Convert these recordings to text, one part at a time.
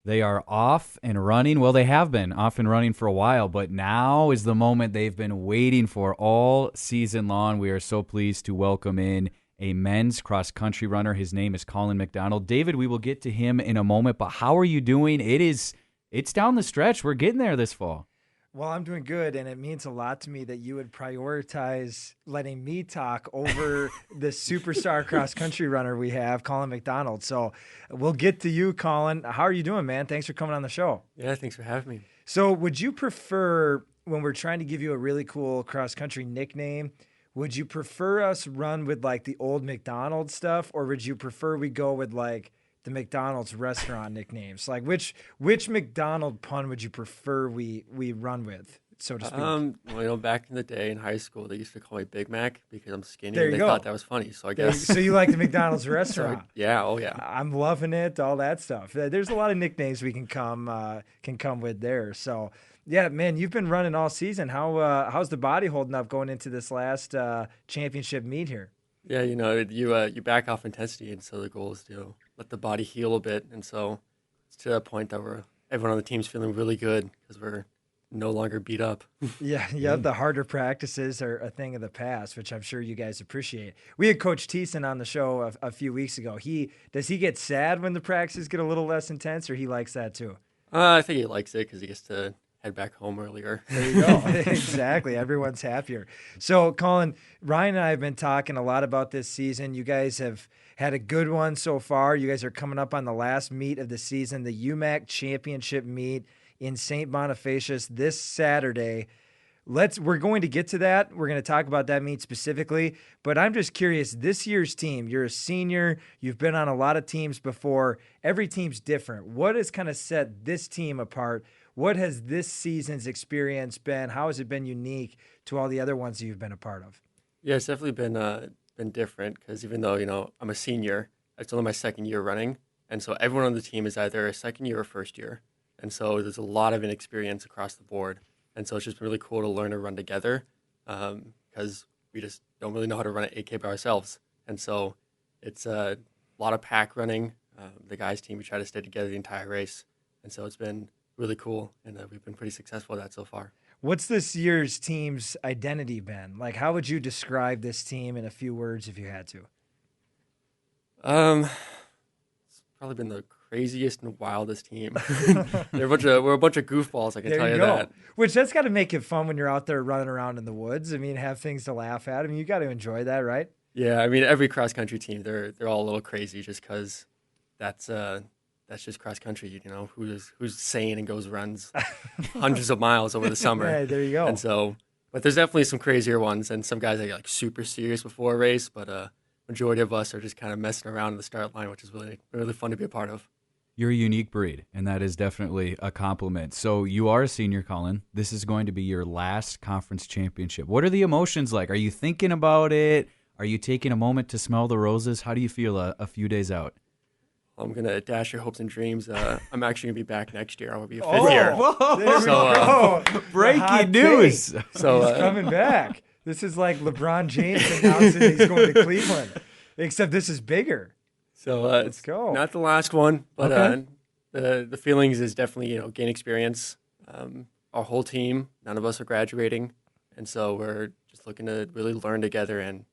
They are off and running. Well, they have been off and running for a while, but now is the moment they've been waiting for all season long. We are so pleased to welcome in a men's cross country runner. His name is Collin McDonald. David, we will get to him in a moment, but how are you doing? It's down the stretch. We're getting there this fall. Well, I'm doing good, and it means a lot to me that you would prioritize letting me talk over the superstar cross country runner we have, Collin McDonald. So we'll get to you, Collin. How are you doing, man? Thanks for coming on the show. Yeah, thanks for having me. So, would you prefer, when we're trying to give you a really cool cross country nickname, would you prefer us run with like the old McDonald's stuff, or would you prefer we go with like the McDonald's restaurant nicknames? Like which McDonald pun would you prefer we run with, so to speak? Back in the day in high school, they used to call me Big Mac because I'm skinny, There and you they go. thought that was funny. So I guess. So you like the McDonald's So, restaurant? yeah. Oh yeah. I'm loving it. All that stuff. There's a lot of nicknames we can come with there. So yeah, man, you've been running all season. How's the body holding up going into this last championship meet here? Yeah, you back off intensity, and so the goal is to let the body heal a bit, and so it's to that point that everyone on the team's feeling really good because we're no longer beat up. Yeah. The harder practices are a thing of the past, which I'm sure you guys appreciate. We had Coach Thiessen on the show a few weeks ago. Does he get sad when the practices get a little less intense, or he likes that too? I think he likes it because he gets to head back home earlier. There you go. Exactly. Everyone's happier. So, Collin, Ryan and I have been talking a lot about this season. You guys have had a good one so far. You guys are coming up on the last meet of the season, the UMAC Championship meet in St. Bonifacius this Saturday. We're going to get to that. We're going to talk about that meet specifically, but I'm just curious, this year's team, you're a senior, you've been on a lot of teams before. Every team's different. What has kind of set this team apart? What has this season's experience been? How has it been unique to all the other ones that you've been a part of? Yeah, it's definitely been different because even though I'm a senior, it's only my second year running, and so everyone on the team is either a second year or first year, and so there's a lot of inexperience across the board, and so it's just been really cool to learn to run together because we just don't really know how to run an 8K by ourselves, and so it's a lot of pack running. The guys' team, we try to stay together the entire race, and so it's been really cool, and we've been pretty successful at that so far. What's this year's team's identity been? Like, how would you describe this team in a few words if you had to? It's probably been the craziest and wildest team. We're a bunch of goofballs, I can tell you go. that. Which that's got to make it fun when you're out there running around in the woods. I mean, have things to laugh at. I mean, you got to enjoy that, right? Yeah, I mean every cross country team, they're all a little crazy just because that's just cross country. Who's sane and runs hundreds of miles over the summer. Yeah, there you go. And so, but there's definitely some crazier ones, and some guys that get like super serious before a race. But majority of us are just kind of messing around in the start line, which is really fun to be a part of. You're a unique breed, and that is definitely a compliment. So you are a senior, Collin. This is going to be your last conference championship. What are the emotions like? Are you thinking about it? Are you taking a moment to smell the roses? How do you feel a few days out? I'm going to dash your hopes and dreams. I'm actually going to be back next year. I will be a fifth year. Whoa, there we So, go. Breaking news. So He's coming back. This is like LeBron James announcing he's going to Cleveland, except this is bigger. So it's go. not the last one, but Okay. the feelings is definitely gain experience. Our whole team, none of us are graduating, and so we're just looking to really learn together and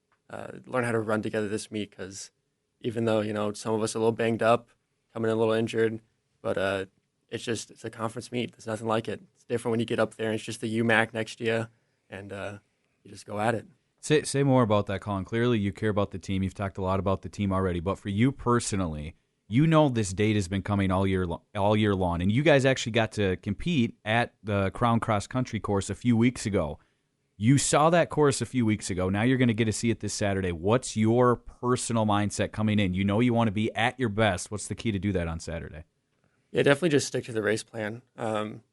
learn how to run together this meet. Because even though some of us are a little banged up, coming in a little injured, but it's a conference meet. There's nothing like it. It's different when you get up there and it's just the UMAC next to you, and you just go at it. Say more about that, Collin. Clearly, you care about the team. You've talked a lot about the team already, but for you personally, this date has been coming all year long, and you guys actually got to compete at the Crown Cross Country course a few weeks ago. You saw that course a few weeks ago. Now you're going to get to see it this Saturday. What's your personal mindset coming in? You want to be at your best. What's the key to do that on Saturday? Yeah, definitely just stick to the race plan,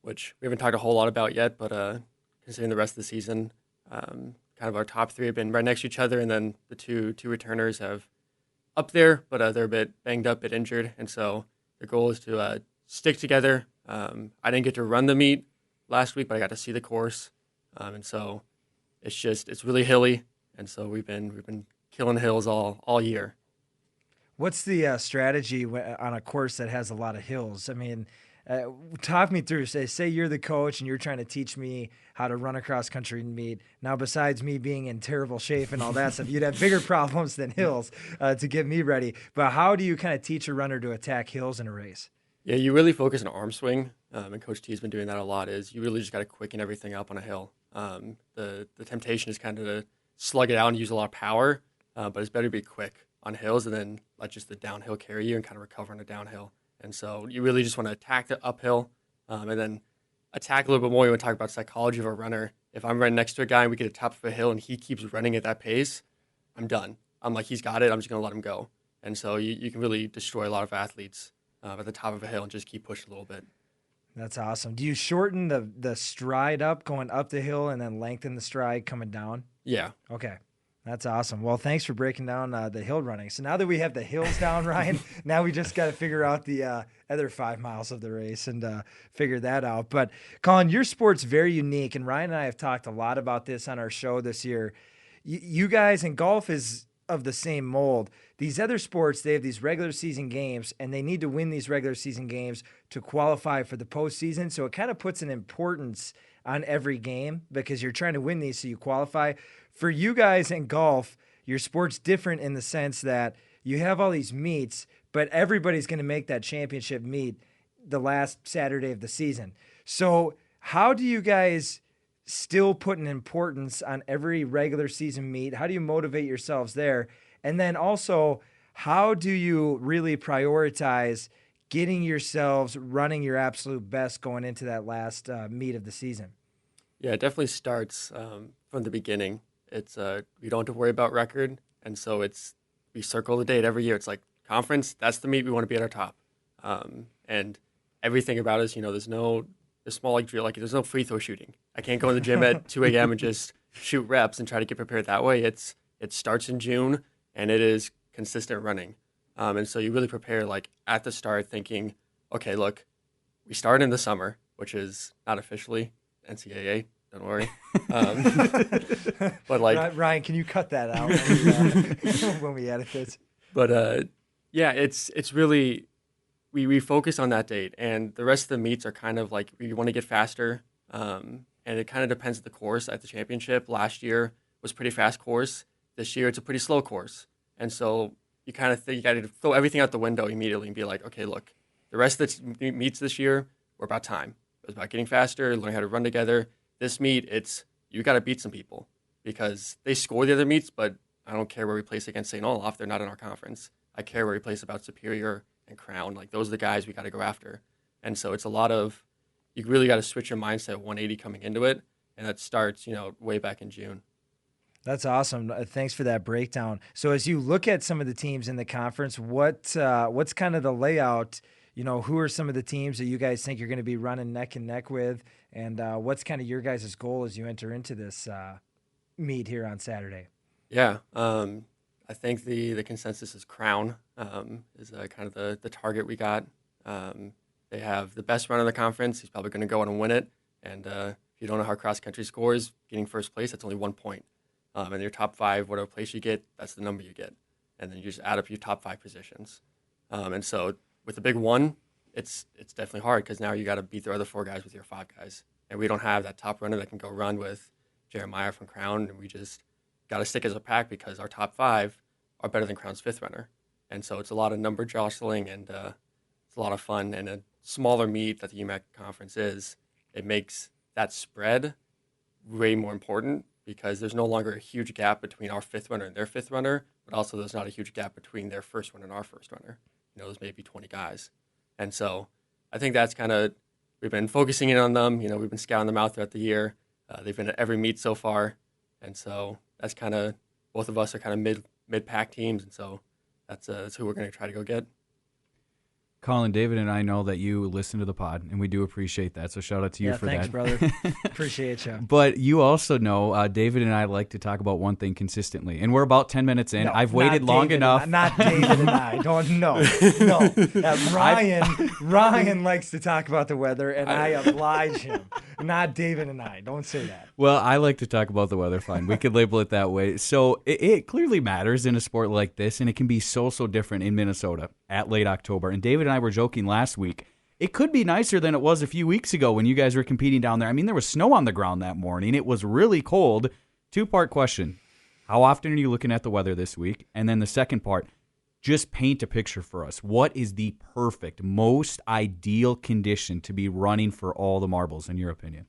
which we haven't talked a whole lot about yet, but considering the rest of the season, kind of our top three have been right next to each other, and then the two returners have up there, but they're a bit banged up, a bit injured, and so the goal is to stick together. I didn't get to run the meet last week, but I got to see the course, and so it's really hilly, and so we've been killing hills all year. What's the strategy on a course that has a lot of hills? I mean, talk me through. Say you're the coach and you're trying to teach me how to run a cross country meet. Now, besides me being in terrible shape and all that stuff, you'd have bigger problems than hills to get me ready. But how do you kind of teach a runner to attack hills in a race? Yeah, you really focus on arm swing, and Coach T has been doing that a lot. Is you really just got to quicken everything up on a hill. The temptation is kind of to slug it out and use a lot of power, but it's better to be quick on hills and then let just the downhill carry you and kind of recover on a downhill. And so you really just want to attack the uphill and then attack a little bit more. You want to talk about psychology of a runner. If I'm running next to a guy and we get to the top of a hill and he keeps running at that pace, I'm done. I'm like, he's got it. I'm just going to let him go. And so you can really destroy a lot of athletes at the top of a hill and just keep pushing a little bit. That's awesome. Do you shorten the stride up going up the hill and then lengthen the stride coming down? Yeah. Okay. That's awesome. Well, thanks for breaking down the hill running. So now that we have the hills down, Ryan, now we just got to figure out the other 5 miles of the race and figure that out. But Collin, your sport's very unique, and Ryan and I have talked a lot about this on our show this year. You guys, and golf is of the same mold. These other sports, they have these regular season games, and they need to win these regular season games to qualify for the postseason. So it kind of puts an importance on every game because you're trying to win these so you qualify. For you guys in golf, your sport's different in the sense that you have all these meets, but everybody's going to make that championship meet the last Saturday of the season. So how do you guys still put an importance on every regular season meet? How do you motivate yourselves there? And then also, how do you really prioritize getting yourselves running your absolute best going into that last meet of the season? Yeah, it definitely starts from the beginning. It's we don't have to worry about record, and so we circle the date every year. It's like conference, that's the meet we want to be at our top, and everything about us, there's no small drill, there's no free throw shooting. I can't go in the gym at 2 a.m. and just shoot reps and try to get prepared that way. It starts in June, and it is consistent running, and so you really prepare at the start, thinking, okay, look, we start in the summer, which is not officially NCAA. Don't worry. But Ryan, can you cut that out when we edit this? But yeah, it's really we focus on that date, and the rest of the meets are kind of like we want to get faster, and it kind of depends on the course. At the championship last year was a pretty fast course. This year it's a pretty slow course, and so you kind of think you got to throw everything out the window immediately and be like, okay, look, the rest of the meets this year were about time. It was about getting faster, learning how to run together. This meet, you got to beat some people because they score the other meets, but I don't care where we place against St. Olaf. They're not in our conference. I care where we place about Superior and Crown. Those are the guys we got to go after. And so it's a lot of, you really got to switch your mindset 180 coming into it. And that starts, way back in June. That's awesome. Thanks for that breakdown. So as you look at some of the teams in the conference, what's kind of the layout? Who are some of the teams that you guys think you're going to be running neck and neck with? And what's kind of your guys' goal as you enter into this meet here on Saturday? Yeah, I think the consensus is Crown is kind of the target we got. They have the best runner in the conference. He's probably going to go out and win it. And if you don't know how cross-country scores, getting first place, that's only 1 point. And your top 5, whatever place you get, that's the number you get. And then you just add up your top 5 positions. And so with the big one, it's definitely hard because now you got to beat the other 4 guys with your 5 guys. And we don't have that top runner that can go run with Jeremiah from Crown. And we just got to stick as a pack because our top 5 are better than Crown's 5th runner. And so it's a lot of number jostling and it's a lot of fun. And a smaller meet that the UMAC conference is, it makes that spread way more important because there's no longer a huge gap between our 5th runner and their 5th runner, but also there's not a huge gap between their 1st runner and our 1st runner. There's maybe 20 guys. And so I think that's kind of, we've been focusing in on them. We've been scouting them out throughout the year. They've been at every meet so far. And so that's kind of, both of us are kind of mid-pack teams. And so that's who we're going to try to go get. Collin, David, and I know that you listen to the pod, and we do appreciate that. So shout out to you for thanks, that. Brother. Appreciate you. But you also know, David and I like to talk about one thing consistently, and we're about 10 minutes in. I've waited long enough. Not David and I. Don't know. No. Ryan likes to talk about the weather, and I oblige him. Not David and I. Don't say that. Well, I like to talk about the weather. Fine, we could label it that way. So it clearly matters in a sport like this, and it can be so different in Minnesota at late October. And David and I were joking last week. It could be nicer than it was a few weeks ago when you guys were competing down there. I mean, there was snow on the ground that morning. It was really cold. Two-part question. How often are you looking at the weather this week? And then the second part, just paint a picture for us. What is the perfect, most ideal condition to be running for all the marbles, in your opinion?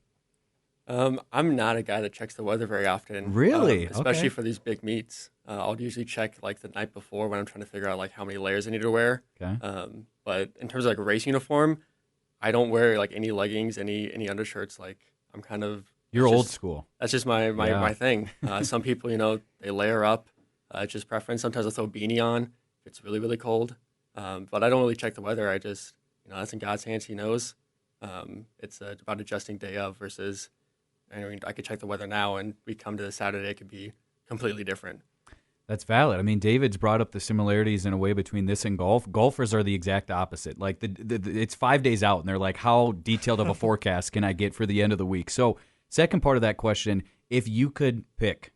I'm not a guy that checks the weather very often. Really? Especially Okay. for these big meets. I'll usually check like the night before when I'm trying to figure out like how many layers I need to wear. Okay. But in terms of like race uniform, I don't wear like any leggings, any undershirts. Like I'm kind of You're it's old just- school. That's just my Yeah. my thing. Some people, they layer up. It's just preference. Sometimes I'll throw a beanie on if it's really, really cold. But I don't really check the weather. I just, that's in God's hands. He knows. It's about adjusting day of versus, I could check the weather now and we come to the Saturday, it could be completely different. That's valid. I mean, David's brought up the similarities in a way between this and golf. Golfers are the exact opposite. Like it's 5 days out, and they're like, how detailed of a forecast can I get for the end of the week? So, second part of that question, if you could pick,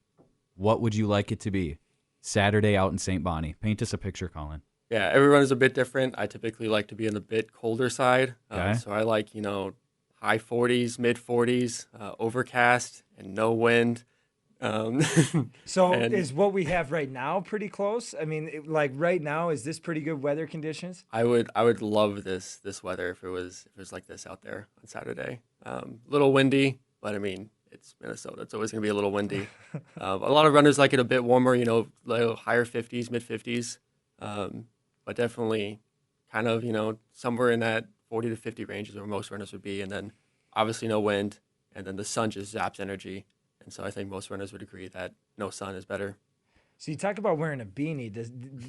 what would you like it to be? Saturday out in St. Bonnie. Paint us a picture, Collin. Yeah, everyone is a bit different. I typically like to be on the bit colder side. Okay. So I like, high 40s, mid 40s, overcast and no wind. So And- is what we have right now pretty close? I mean, like right now, is this pretty good weather conditions? I would love this weather if it was like this out there on Saturday. A little windy, but I mean it's Minnesota. It's always going to be a little windy. A lot of runners like it a bit warmer, little higher 50s, mid 50s, but definitely kind of somewhere in that 40 to 50 range is where most runners would be, and then obviously no wind, and then the sun just zaps energy, and so I think most runners would agree that no sun is better. So you talk about wearing a beanie.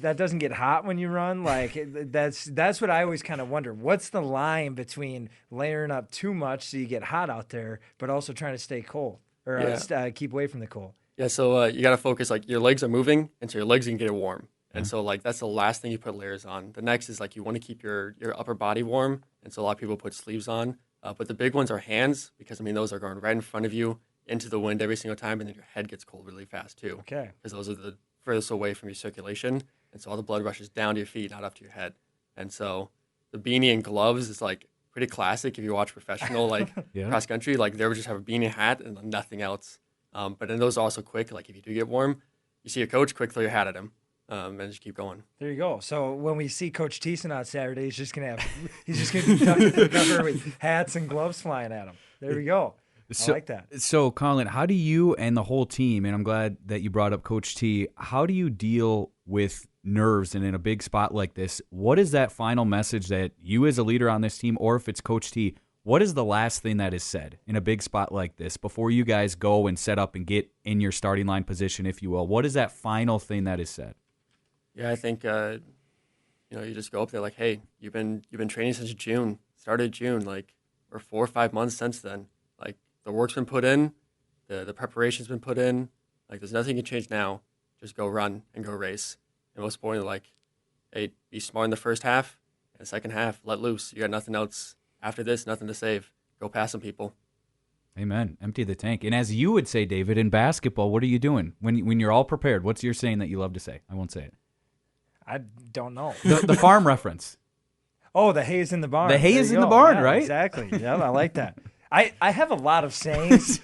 That doesn't get hot when you run? Like that's what I always kind of wonder. What's the line between layering up too much so you get hot out there, but also trying to stay cold or keep away from the cold? Yeah, so you got to focus, like your legs are moving, and so your legs can get warm. And so like that's the last thing you put layers on. The next is like you want to keep your upper body warm, and so a lot of people put sleeves on. But the big ones are hands, because those are going right in front of you into the wind every single time, and then your head gets cold really fast too. Okay. Because those are the furthest away from your circulation, and so all the blood rushes down to your feet, not up to your head. And so the beanie and gloves is like pretty classic if you watch professional like Yeah. cross country. Like they would just have a beanie hat and then nothing else. But then those are also quick. Like if you do get warm, you see a coach, quick throw your hat at him, and just keep going. There you go. So when we see Coach Thiessen on Saturday, he's just gonna be ducked to the cover with hats and gloves flying at him. There we go. I like that. So, Collin, how do you and the whole team, and I'm glad that you brought up Coach T, how do you deal with nerves and in a big spot like this? What is that final message that you as a leader on this team, or if it's Coach T, what is the last thing that is said in a big spot like this before you guys go and set up and get in your starting line position, if you will? What is that final thing that is said? Yeah, I think you just go up there like, hey, you've been training since June, started June, like, or 4 or 5 months since then. Like the work's been put in, the preparation's been put in. Like there's nothing you can change now. Just go run and go race. And most importantly, like, hey, be smart in the first half, and the second half, let loose. You got nothing else after this, nothing to save. Go pass some people. Amen. Empty the tank. And as you would say, David, in basketball, what are you doing when you're all prepared? What's your saying that you love to say? I won't say it. I don't know. The farm reference. Oh, the hay is in the barn. The hay There is you in the go. barn, Yeah, right? Exactly. Yeah, I like that. I have a lot of sayings.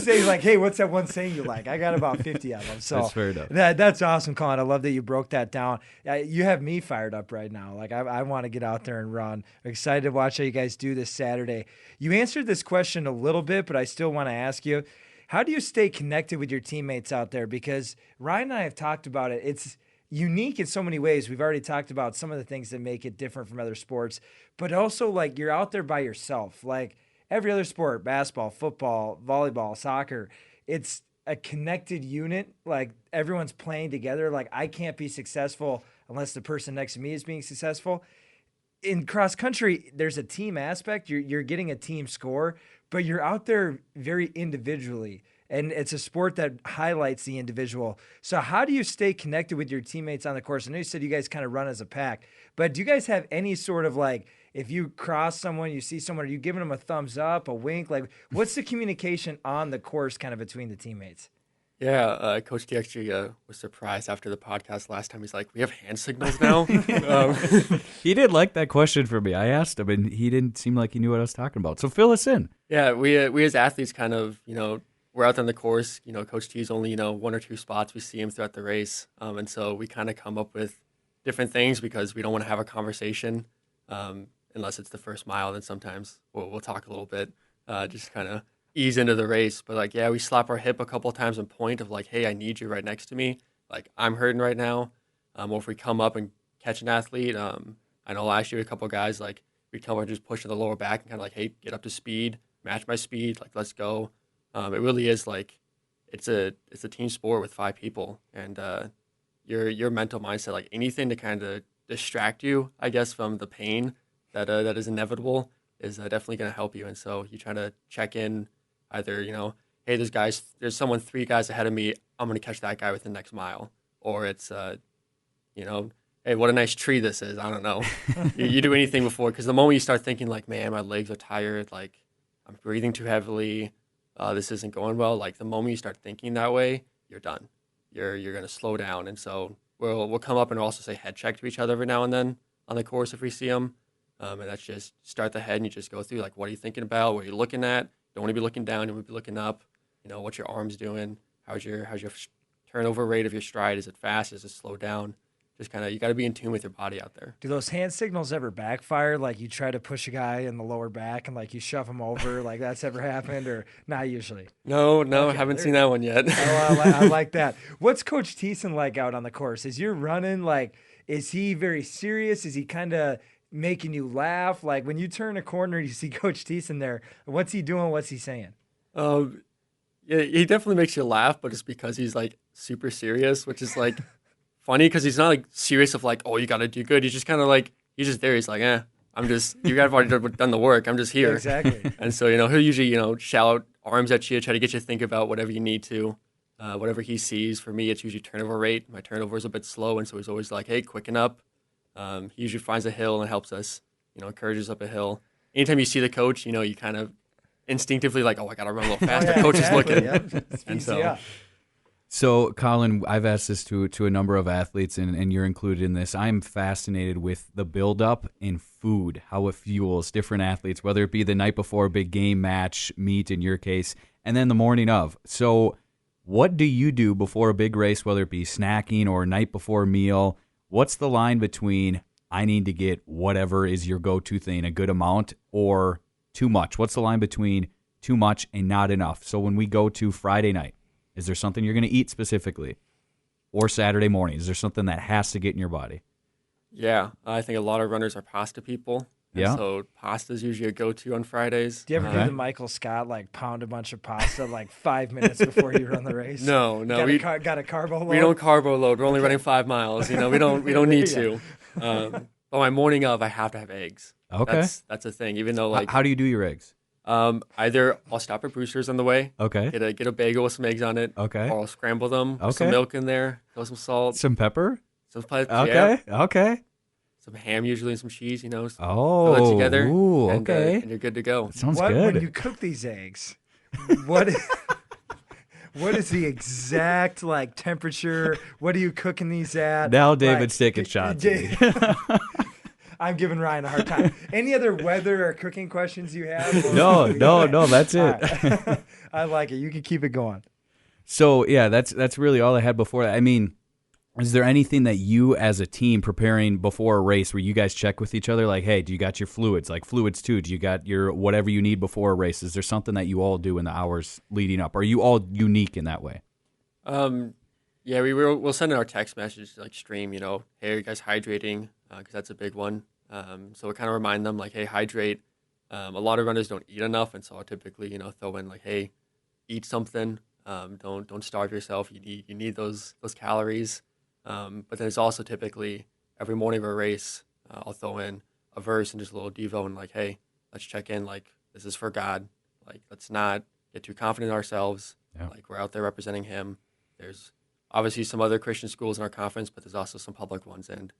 Say like, hey, what's that one saying you like? I got about 50 of them. So That's fair enough. That's awesome, Collin. I love that you broke that down. You have me fired up right now. Like I want to get out there and run. I'm excited to watch how you guys do this Saturday. You answered this question a little bit, but I still want to ask you, how do you stay connected with your teammates out there? Because Ryan and I have talked about it. It's unique in so many ways. We've already talked about some of the things that make it different from other sports, but also like you're out there by yourself. Like every other sport, basketball, football, volleyball, soccer, it's a connected unit. Like everyone's playing together. Like I can't be successful unless the person next to me is being successful. In cross country, there's a team aspect. You're getting a team score, but you're out there very individually. And it's a sport that highlights the individual. So how do you stay connected with your teammates on the course? I know you said you guys kind of run as a pack, but do you guys have any sort of like if you cross someone, you see someone, are you giving them a thumbs up, a wink? Like, what's the communication on the course kind of between the teammates? Yeah, Coach D actually was surprised after the podcast last time. He's like, "We have hand signals now." He did like that question for me. I asked him, and he didn't seem like he knew what I was talking about. So fill us in. Yeah, we as athletes kind of, we're out there on the course. Coach T's only, one or two spots. We see him throughout the race. And so we kind of come up with different things because we don't want to have a conversation unless it's the first mile. Then sometimes we'll talk a little bit, just kind of ease into the race. But like, yeah, we slap our hip a couple of times and point of like, hey, I need you right next to me. Like, I'm hurting right now. Or if we come up and catch an athlete, I know last year a couple of guys, like, we come up and just push to the lower back and kind of like, hey, get up to speed, match my speed, like, let's go. It really is like, it's a team sport with 5 people, and your mental mindset, like anything to kind of distract you, I guess, from the pain that is inevitable is definitely going to help you. And so you try to check in either, hey, there's someone 3 guys ahead of me, I'm going to catch that guy within the next mile. Or it's, hey, what a nice tree this is. I don't know. you do anything before, because the moment you start thinking like, man, my legs are tired, like I'm breathing too heavily, this isn't going well. Like the moment you start thinking that way, you're done. You're going to slow down. And so we'll come up and also say head check to each other every now and then on the course if we see them. And that's just start the head and you just go through like, what are you thinking about? What are you looking at? Don't want to be looking down. You want to be looking up. What's your arms doing? How's your turnover rate of your stride? Is it fast? Is it slow down? Just kind of, you got to be in tune with your body out there. Do those hand signals ever backfire? Like you try to push a guy in the lower back and like you shove him over, like that's ever happened, or not usually? No, okay, haven't seen that one yet. I like that. What's Coach Thiessen like out on the course? Is you're running, like, is he very serious? Is he kind of making you laugh? Like when you turn a corner, you see Coach Thiessen there. What's he doing? What's he saying? Yeah, he definitely makes you laugh, but it's because he's like super serious, which is like funny because he's not like serious of like, oh, you got to do good. He's just kind of like, he's just there. He's like, you guys have already done the work. I'm just here. Exactly. And so, he'll usually, shout arms at you, try to get you to think about whatever you need to, whatever he sees. For me, it's usually turnover rate. My turnover is a bit slow. And so he's always like, hey, quicken up. He usually finds a hill and helps us, encourages up a hill. Anytime you see the coach, you kind of instinctively like, oh, I got to run a little faster. Yeah, Coach is looking. Yep. And So, Collin, I've asked this to a number of athletes, and you're included in this. I'm fascinated with the buildup in food, how it fuels different athletes, whether it be the night before a big game, match, meet in your case, and then the morning of. So what do you do before a big race, whether it be snacking or night before a meal? What's the line between I need to get whatever is your go-to thing, a good amount, or too much? What's the line between too much and not enough? So when we go to Friday night, is there something you're going to eat specifically? Or Saturday morning, is there something that has to get in your body? Yeah, I think a lot of runners are pasta people. Yeah. So pasta is usually a go-to on Fridays. Do you ever do the Michael Scott, like pound a bunch of pasta like 5 minutes before you run the race? No. We got a carbo load? We don't carbo load. We're only running 5 miles. We don't need to. But my morning of, I have to have eggs. Okay. That's a thing. Even though like, how do you do your eggs? Either I'll stop at Brewster's on the way. Okay. Get a bagel with some eggs on it. Okay. Or I'll scramble them. Okay. Put some milk in there. Throw some salt. Some pepper? Some spice. Okay. Yeah. Okay. Some ham usually and some cheese. Oh. Throw that together. Ooh, and, okay. And you're good to go. Sounds good. When you cook these eggs, what is the exact like temperature? What are you cooking these at? Now David's taking shots at me. I'm giving Ryan a hard time. Any other weather or cooking questions you have? No, that's it. Right. I like it. You can keep it going. So, yeah, that's really all I had before that. I mean, is there anything that you as a team preparing before a race where you guys check with each other like, hey, do you got your fluids? Like fluids too. Do you got your whatever you need before a race? Is there something that you all do in the hours leading up? Are you all unique in that way? Yeah, we'll send in our text message like stream, hey, are you guys hydrating? Because that's a big one. So we kind of remind them like, hey, hydrate. A lot of runners don't eat enough, and so I'll typically, throw in like, hey, eat something. Don't starve yourself. You need those calories. But then it's also typically every morning of a race, I'll throw in a verse and just a little devo and like, hey, let's check in. Like this is for God. Like let's not get too confident in ourselves. Yeah. Like we're out there representing Him. There's obviously some other Christian schools in our conference, but there's also some public ones, and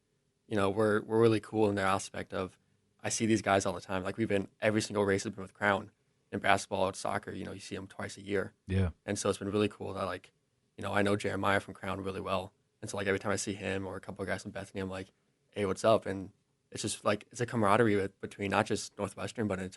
we're really cool in their aspect of I see these guys all the time. Like every single race has been with Crown. In basketball, soccer, you see them twice a year. Yeah. And so it's been really cool that I know Jeremiah from Crown really well. And so every time I see him or a couple of guys from Bethany, I'm like, hey, what's up? And it's just it's a camaraderie between not just Northwestern, but an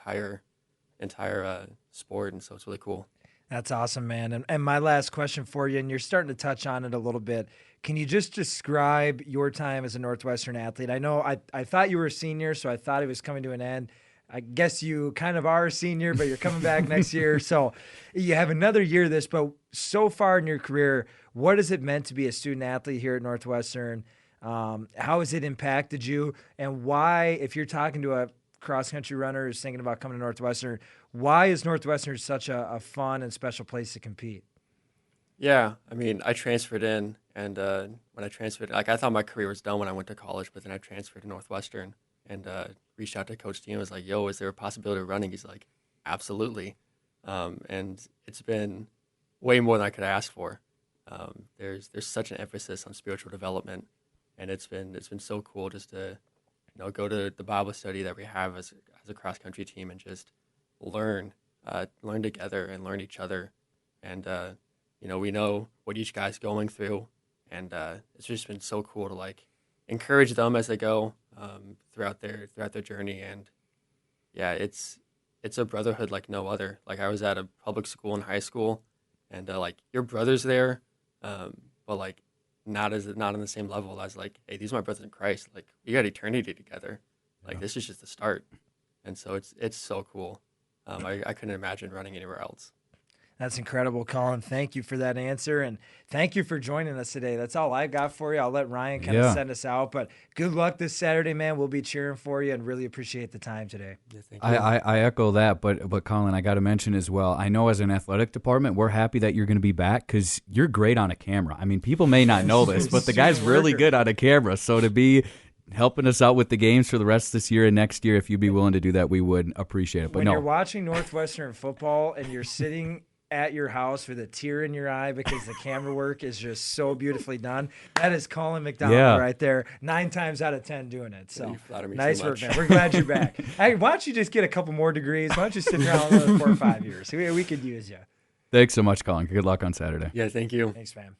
entire sport. And so it's really cool. That's awesome, man. And my last question for you, and you're starting to touch on it a little bit. Can you just describe your time as a Northwestern athlete? I know I thought you were a senior, so I thought it was coming to an end. I guess you kind of are a senior, but you're coming back next year. So you have another year of this, but so far in your career, what has it meant to be a student athlete here at Northwestern? How has it impacted you? And why, if you're talking to a cross-country runner who's thinking about coming to Northwestern, why is Northwestern such a fun and special place to compete? Yeah, I mean, I transferred in, and when I transferred, I thought my career was done when I went to college, but then I transferred to Northwestern and reached out to Coach Dean and was like, yo, is there a possibility of running? He's like, absolutely. And it's been way more than I could ask for. There's such an emphasis on spiritual development, and it's been so cool just to go to the Bible study that we have as a cross-country team and just learn together and learn each other. And, we know what each guy's going through, and it's just been so cool to encourage them as they go throughout their journey. And yeah, it's a brotherhood like no other. I was at a public school in high school, and your brother's there, but not on the same level as hey, these are my brothers in Christ. We got eternity together. This is just the start, and so it's so cool. I couldn't imagine running anywhere else. That's incredible, Collin. Thank you for that answer, and thank you for joining us today. That's all I got for you. I'll let Ryan kind of send us out, but good luck this Saturday, man. We'll be cheering for you and really appreciate the time today. Yeah, thank you. I echo that, but Collin, I got to mention as well, I know as an athletic department, we're happy that you're going to be back because you're great on a camera. I mean, people may not know this, but the guy's really good on a camera, so to be helping us out with the games for the rest of this year and next year, if you'd be willing to do that, we would appreciate it. But when you're watching Northwestern football and you're sitting at your house with a tear in your eye because the camera work is just so beautifully done, that is Collin McDonald right there, 9 times out of 10 doing it. So nice work, man. We're glad you're back. Hey, why don't you just get a couple more degrees? Why don't you stick around another 4 or 5 years? We could use you. Thanks so much, Collin. Good luck on Saturday. Yeah, thank you. Thanks, man.